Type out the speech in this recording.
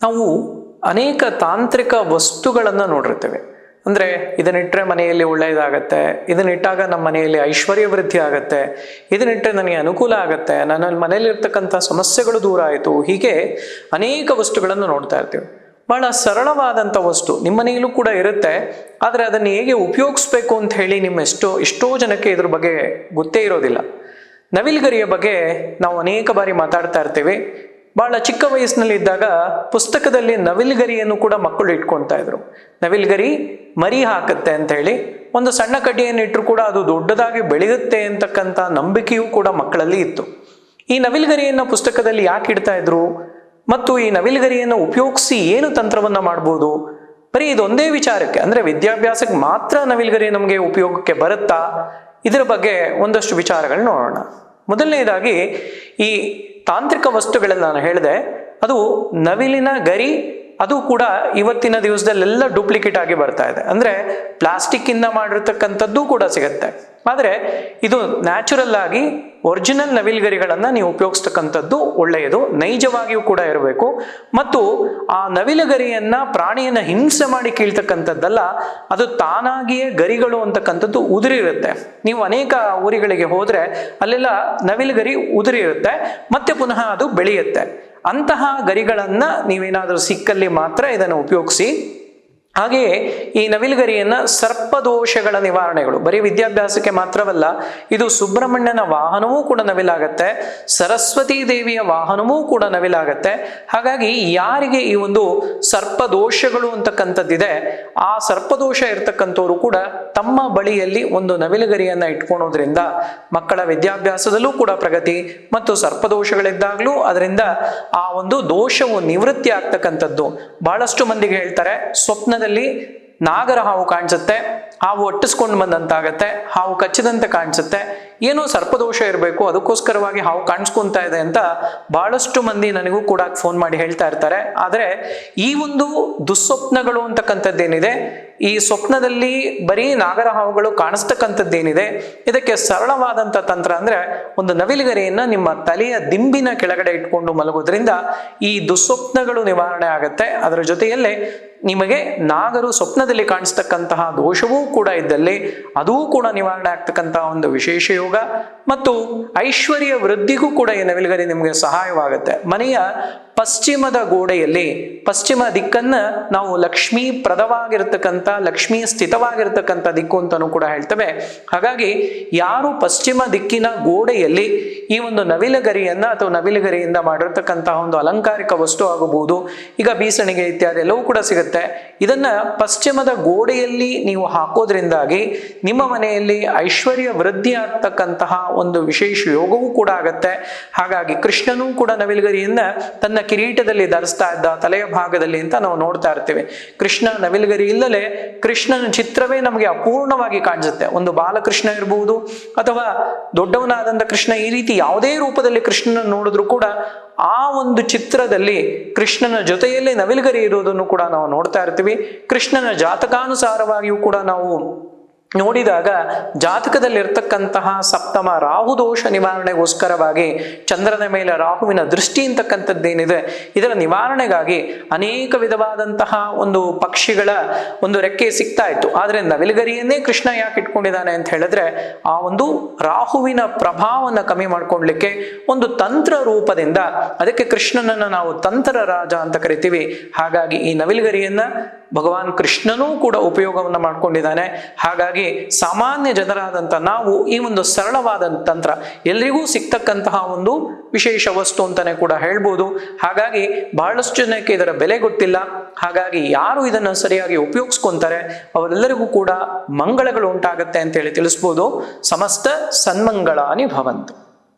ನಾವು ಅನೇಕ ತಾಂತ್ರಿಕ ವಸ್ತುಗಳನ್ನು ನೋಡಿರ್ತೇವೆ. ಅಂದರೆ ಇದನ್ನಿಟ್ಟರೆ ಮನೆಯಲ್ಲಿ ಒಳ್ಳೆಯದಾಗತ್ತೆ, ಇದನ್ನಿಟ್ಟಾಗ ನಮ್ಮ ಮನೆಯಲ್ಲಿ ಐಶ್ವರ್ಯ ವೃದ್ಧಿ ಆಗತ್ತೆ, ಇದನ್ನಿಟ್ಟರೆ ನನಗೆ ಅನುಕೂಲ ಆಗತ್ತೆ, ನನ್ನ ಮನೆಯಲ್ಲಿರ್ತಕ್ಕಂಥ ಸಮಸ್ಯೆಗಳು ದೂರ ಆಯಿತು. ಹೀಗೆ ಅನೇಕ ವಸ್ತುಗಳನ್ನು ನೋಡ್ತಾ ಇರ್ತೀವಿ. ಬಹಳ ಸರಳವಾದಂಥ ವಸ್ತು ನಿಮ್ಮ ಮನೆಯಲ್ಲೂ ಕೂಡ ಇರುತ್ತೆ. ಆದರೆ ಅದನ್ನು ಹೇಗೆ ಉಪಯೋಗಿಸ್ಬೇಕು ಅಂತ ಹೇಳಿ ಎಷ್ಟೋ ಜನಕ್ಕೆ ಇದ್ರ ಬಗ್ಗೆ ಗೊತ್ತೇ ಇರೋದಿಲ್ಲ. ನವಿಲುಗರಿಯ ಬಗ್ಗೆ ನಾವು ಅನೇಕ ಬಾರಿ ಮಾತಾಡ್ತಾ ಇರ್ತೀವಿ. ಬಹಳ ಚಿಕ್ಕ ವಯಸ್ಸಿನಲ್ಲಿ ಇದ್ದಾಗ ಪುಸ್ತಕದಲ್ಲಿ ನವಿಲುಗರಿಯನ್ನು ಕೂಡ ಮಕ್ಕಳು ಇಟ್ಕೊಳ್ತಾ ಇದ್ರು. ನವಿಲುಗರಿ ಮರಿ ಹಾಕತ್ತೆ ಅಂತ ಹೇಳಿ ಒಂದು ಸಣ್ಣ ಕಡ್ಡಿಯನ್ನು ಇಟ್ಟರು ಕೂಡ ಅದು ದೊಡ್ಡದಾಗಿ ಬೆಳೆಯುತ್ತೆ ಅಂತಕ್ಕಂಥ ನಂಬಿಕೆಯೂ ಕೂಡ ಮಕ್ಕಳಲ್ಲಿ ಇತ್ತು. ಈ ನವಿಲುಗರಿಯನ್ನು ಪುಸ್ತಕದಲ್ಲಿ ಯಾಕೆ ಇಡ್ತಾ ಇದ್ರು ಮತ್ತು ಈ ನವಿಲುಗರಿಯನ್ನು ಉಪಯೋಗಿಸಿ ಏನು ತಂತ್ರವನ್ನು ಮಾಡ್ಬೋದು? ಬರೀ ಇದೊಂದೇ ವಿಚಾರಕ್ಕೆ, ಅಂದರೆ ವಿದ್ಯಾಭ್ಯಾಸಕ್ಕೆ ಮಾತ್ರ ನವಿಲುಗರಿ ನಮಗೆ ಉಪಯೋಗಕ್ಕೆ ಬರುತ್ತಾ? ಇದರ ಬಗ್ಗೆ ಒಂದಷ್ಟು ವಿಚಾರಗಳು ನೋಡೋಣ. ಮೊದಲನೇದಾಗಿ ಈ ತಾಂತ್ರಿಕ ವಸ್ತುಗಳಲ್ಲಿ ನಾನು ಹೇಳಿದೆ, ಅದು ನವಿಲಿನ ಗರಿ, ಅದು ಕೂಡ ಇವತ್ತಿನ ದಿವಸದಲ್ಲೆಲ್ಲ ಡೂಪ್ಲಿಕೇಟ್ ಆಗಿ ಬರ್ತಾ ಇದೆ. ಅಂದರೆ ಪ್ಲಾಸ್ಟಿಕ್ ಇಂದ ಮಾಡಿರ್ತಕ್ಕಂಥದ್ದು ಕೂಡ ಸಿಗುತ್ತೆ. ಆದರೆ ಇದು ನ್ಯಾಚುರಲ್ ಆಗಿ ಒರಿಜಿನಲ್ ನವಿಲುಗರಿಗಳನ್ನು ನೀವು ಉಪಯೋಗಿಸ್ತಕ್ಕಂಥದ್ದು ಒಳ್ಳೆಯದು, ನೈಜವಾಗಿಯೂ ಕೂಡ ಇರಬೇಕು. ಮತ್ತು ಆ ನವಿಲುಗರಿಯನ್ನ ಪ್ರಾಣಿಯನ್ನ ಹಿಂಸೆ ಮಾಡಿ ಕೀಳ್ತಕ್ಕಂಥದ್ದಲ್ಲ, ಅದು ತಾನಾಗಿಯೇ ಗರಿಗಳು ಅಂತಕ್ಕಂಥದ್ದು ಉದುರಿರುತ್ತೆ. ನೀವು ಅನೇಕ ಊರುಗಳಿಗೆ ಹೋದ್ರೆ ಅಲ್ಲೆಲ್ಲ ನವಿಲುಗರಿ ಉದುರಿರುತ್ತೆ, ಮತ್ತೆ ಪುನಃ ಅದು ಬೆಳೆಯುತ್ತೆ. ಅಂತಹ ಗರಿಗಳನ್ನ ನೀವೇನಾದರೂ ಸಿಕ್ಕಲ್ಲಿ ಮಾತ್ರ ಇದನ್ನು ಉಪಯೋಗಿಸಿ. ಹಾಗೆಯೇ ಈ ನವಿಲುಗರಿಯನ್ನ ಸರ್ಪದೋಷಗಳ ನಿವಾರಣೆಗಳು, ಬರೀ ವಿದ್ಯಾಭ್ಯಾಸಕ್ಕೆ ಮಾತ್ರವಲ್ಲ, ಇದು ಸುಬ್ರಹ್ಮಣ್ಯನ ವಾಹನವೂ ಕೂಡ ನವಿಲಾಗತ್ತೆ, ಸರಸ್ವತೀ ದೇವಿಯ ವಾಹನವೂ ಕೂಡ ನವಿಲಾಗತ್ತೆ. ಹಾಗಾಗಿ ಯಾರಿಗೆ ಈ ಒಂದು ಸರ್ಪದೋಷಗಳು ಅಂತಕ್ಕಂಥದ್ದಿದೆ, ಆ ಸರ್ಪದೋಷ ಇರ್ತಕ್ಕಂಥವ್ರು ಕೂಡ ತಮ್ಮ ಬಳಿಯಲ್ಲಿ ಒಂದು ನವಿಲುಗರಿಯನ್ನ ಇಟ್ಕೊಳೋದ್ರಿಂದ ಮಕ್ಕಳ ವಿದ್ಯಾಭ್ಯಾಸದಲ್ಲೂ ಕೂಡ ಪ್ರಗತಿ, ಮತ್ತು ಸರ್ಪದೋಷಗಳಿದ್ದಾಗಲೂ ಅದರಿಂದ ಆ ಒಂದು ದೋಷವು ನಿವೃತ್ತಿ ಆಗ್ತಕ್ಕಂಥದ್ದು. ಬಹಳಷ್ಟು ಮಂದಿಗೆ ಹೇಳ್ತಾರೆ, ಸ್ವಪ್ನದಲ್ಲಿ ನಾಗರ ಹಾವು ಕಾಣಿಸುತ್ತೆ, ಹಾವು ಒಟ್ಟಿಸ್ಕೊಂಡು ಬಂದಂತಾಗತ್ತೆ, ಹಾವು ಕಚ್ಚಿದಂತೆ ಕಾಣಿಸುತ್ತೆ, ಏನೋ ಸರ್ಪದೋಷ ಇರಬೇಕು, ಅದಕ್ಕೋಸ್ಕರವಾಗಿ ಹಾವು ಕಾಣಿಸ್ಕೊಂತಾ ಇದೆ ಅಂತ ಬಹಳಷ್ಟು ಮಂದಿ ನನಗೂ ಕೂಡ ಫೋನ್ ಮಾಡಿ ಹೇಳ್ತಾ ಇರ್ತಾರೆ. ಆದರೆ ಈ ಒಂದು ದುಸ್ವಪ್ನಗಳು ಅಂತಕ್ಕಂಥದ್ದೇನಿದೆ, ಈ ಸ್ವಪ್ನದಲ್ಲಿ ಬರೀ ನಾಗರ ಹಾವುಗಳು ಕಾಣಿಸ್ತಕ್ಕಂಥದ್ದೇನಿದೆ, ಇದಕ್ಕೆ ಸರಳವಾದಂಥ ತಂತ್ರ ಅಂದರೆ ಒಂದು ನವಿಲುಗರಿಯನ್ನ ನಿಮ್ಮ ತಲೆಯ ದಿಂಬಿನ ಕೆಳಗಡೆ ಇಟ್ಕೊಂಡು ಮಲಗೋದ್ರಿಂದ ಈ ದುಸ್ವಪ್ನಗಳು ನಿವಾರಣೆ ಆಗತ್ತೆ. ಅದರ ಜೊತೆಯಲ್ಲೇ ನಿಮಗೆ ನಾಗರು ಸ್ವಪ್ನದಲ್ಲಿ ಕಾಣಿಸ್ತಕ್ಕಂತಹ ದೋಷವೂ ಕೂಡ ಇದ್ದಲ್ಲಿ ಅದೂ ಕೂಡ ನಿವಾರಣೆ ಆಗ್ತಕ್ಕಂತಹ ಒಂದು ವಿಶೇಷ ಯೋಗ. ಮತ್ತು ಐಶ್ವರ್ಯ ವೃದ್ಧಿಗೂ ಕೂಡ ಈ ನವಿಲುಗರಿ ನಿಮಗೆ ಸಹಾಯವಾಗುತ್ತೆ. ಮನೆಯ ಪಶ್ಚಿಮದ ಗೋಡೆಯಲ್ಲಿ, ಪಶ್ಚಿಮ ದಿಕ್ಕನ್ನ ನಾವು ಲಕ್ಷ್ಮೀ ಪ್ರದವಾಗಿರ್ತಕ್ಕಂಥ, ಲಕ್ಷ್ಮೀ ಸ್ಥಿತವಾಗಿರ್ತಕ್ಕಂಥ ದಿಕ್ಕು ಅಂತಾನೂ ಕೂಡ ಹೇಳ್ತೇವೆ. ಹಾಗಾಗಿ ಯಾರು ಪಶ್ಚಿಮ ದಿಕ್ಕಿನ ಗೋಡೆಯಲ್ಲಿ ಈ ಒಂದು ನವಿಲುಗರಿಯನ್ನ ಅಥವಾ ನವಿಲುಗರಿಯಿಂದ ಮಾಡಿರ್ತಕ್ಕಂತಹ ಒಂದು ಅಲಂಕಾರಿಕ ವಸ್ತು ಆಗಬಹುದು, ಈಗ ಬೀಸಣಿಗೆ ಇತ್ಯಾದಿ ಎಲ್ಲವೂ ಕೂಡ ಸಿಗುತ್ತೆ, ಇದನ್ನ ಪಶ್ಚಿಮದ ಗೋಡೆಯಲ್ಲಿ ನೀವು ಹಾಕೋದ್ರಿಂದಾಗಿ ನಿಮ್ಮ ಮನೆಯಲ್ಲಿ ಐಶ್ವರ್ಯ ವೃದ್ಧಿ ಆಗ್ತಕ್ಕಂತಹ ಒಂದು ವಿಶೇಷ ಯೋಗವೂ ಕೂಡ ಆಗತ್ತೆ. ಹಾಗಾಗಿ ಕೃಷ್ಣನೂ ಕೂಡ ನವಿಲುಗರಿಯನ್ನ ತನ್ನ ಕಿರೀಟದಲ್ಲಿ ಧರಿಸ್ತಾ ಇದ್ದ, ತಲೆಯ ಭಾಗದಲ್ಲಿ ಅಂತ ನಾವು ನೋಡ್ತಾ ಇರ್ತೀವಿ. ಕೃಷ್ಣ ನವಿಲುಗರಿ ಇಲ್ಲದೆ ಕೃಷ್ಣನ ಚಿತ್ರವೇ ನಮಗೆ ಅಪೂರ್ಣವಾಗಿ ಕಾಣಿಸುತ್ತೆ. ಒಂದು ಬಾಲಕೃಷ್ಣ ಇರಬಹುದು ಅಥವಾ ದೊಡ್ಡವನಾದಂಥ ಕೃಷ್ಣ, ಈ ರೀತಿ ಯಾವುದೇ ರೂಪದಲ್ಲಿ ಕೃಷ್ಣನ ನೋಡಿದ್ರು ಕೂಡ ಆ ಒಂದು ಚಿತ್ರದಲ್ಲಿ ಕೃಷ್ಣನ ಜೊತೆಯಲ್ಲಿ ನವಿಲುಗರಿ ಇರೋದನ್ನು ಕೂಡ ನಾವು ನೋಡ್ತಾ ಇರ್ತೀವಿ. ಕೃಷ್ಣನ ಜಾತಕಾನುಸಾರವಾಗಿಯೂ ಕೂಡ ನಾವು ನೋಡಿದಾಗ ಜಾತಕದಲ್ಲಿರ್ತಕ್ಕಂತಹ ಸಪ್ತಮ ರಾಹುದೋಷ ನಿವಾರಣೆಗೋಸ್ಕರವಾಗಿ ಚಂದ್ರನ ಮೇಲೆ ರಾಹುವಿನ ದೃಷ್ಟಿ ಅಂತಕ್ಕಂಥದ್ದೇನಿದೆ, ಇದರ ನಿವಾರಣೆಗಾಗಿ ಅನೇಕ ವಿಧವಾದಂತಹ ಒಂದು ಪಕ್ಷಿಗಳ ಒಂದು ರೆಕ್ಕೆ ಸಿಗ್ತಾ ಇತ್ತು. ಆದರೆ ನವಿಲುಗರಿಯನ್ನೇ ಕೃಷ್ಣ ಯಾಕೆ ಇಟ್ಕೊಂಡಿದ್ದಾನೆ ಅಂತ ಹೇಳಿದ್ರೆ, ಆ ಒಂದು ರಾಹುವಿನ ಪ್ರಭಾವವನ್ನು ಕಮ್ಮಿ ಮಾಡ್ಕೊಳ್ಲಿಕ್ಕೆ ಒಂದು ತಂತ್ರ ರೂಪದಿಂದ, ಅದಕ್ಕೆ ಕೃಷ್ಣನನ್ನ ನಾವು ತಂತ್ರ ರಾಜ ಅಂತ ಕರಿತೀವಿ. ಹಾಗಾಗಿ ಈ ನವಿಲುಗರಿಯನ್ನ ಭಗವಾನ್ ಕೃಷ್ಣನೂ ಕೂಡ ಉಪಯೋಗವನ್ನು ಮಾಡ್ಕೊಂಡಿದ್ದಾನೆ. ಹಾಗಾಗಿ ಸಾಮಾನ್ಯ ಜನರಾದಂಥ ನಾವು ಈ ಒಂದು ಸರಳವಾದ ತಂತ್ರ, ಎಲ್ರಿಗೂ ಸಿಗ್ತಕ್ಕಂತಹ ಒಂದು ವಿಶೇಷ ವಸ್ತು ಅಂತಾನೆ ಕೂಡ ಹೇಳ್ಬೋದು. ಹಾಗಾಗಿ ಬಹಳಷ್ಟು ಜನಕ್ಕೆ ಇದರ ಬೆಲೆ ಗೊತ್ತಿಲ್ಲ. ಹಾಗಾಗಿ ಯಾರು ಇದನ್ನು ಸರಿಯಾಗಿ ಉಪಯೋಗಿಸ್ಕೊಂತಾರೆ ಅವರೆಲ್ಲರಿಗೂ ಕೂಡ ಮಂಗಳಗಳು ಉಂಟಾಗತ್ತೆ ಅಂತೇಳಿ ತಿಳಿಸ್ಬೋದು. ಸಮಸ್ತ ಸನ್ಮಂಗಳಾನಿ ಭವಂತು.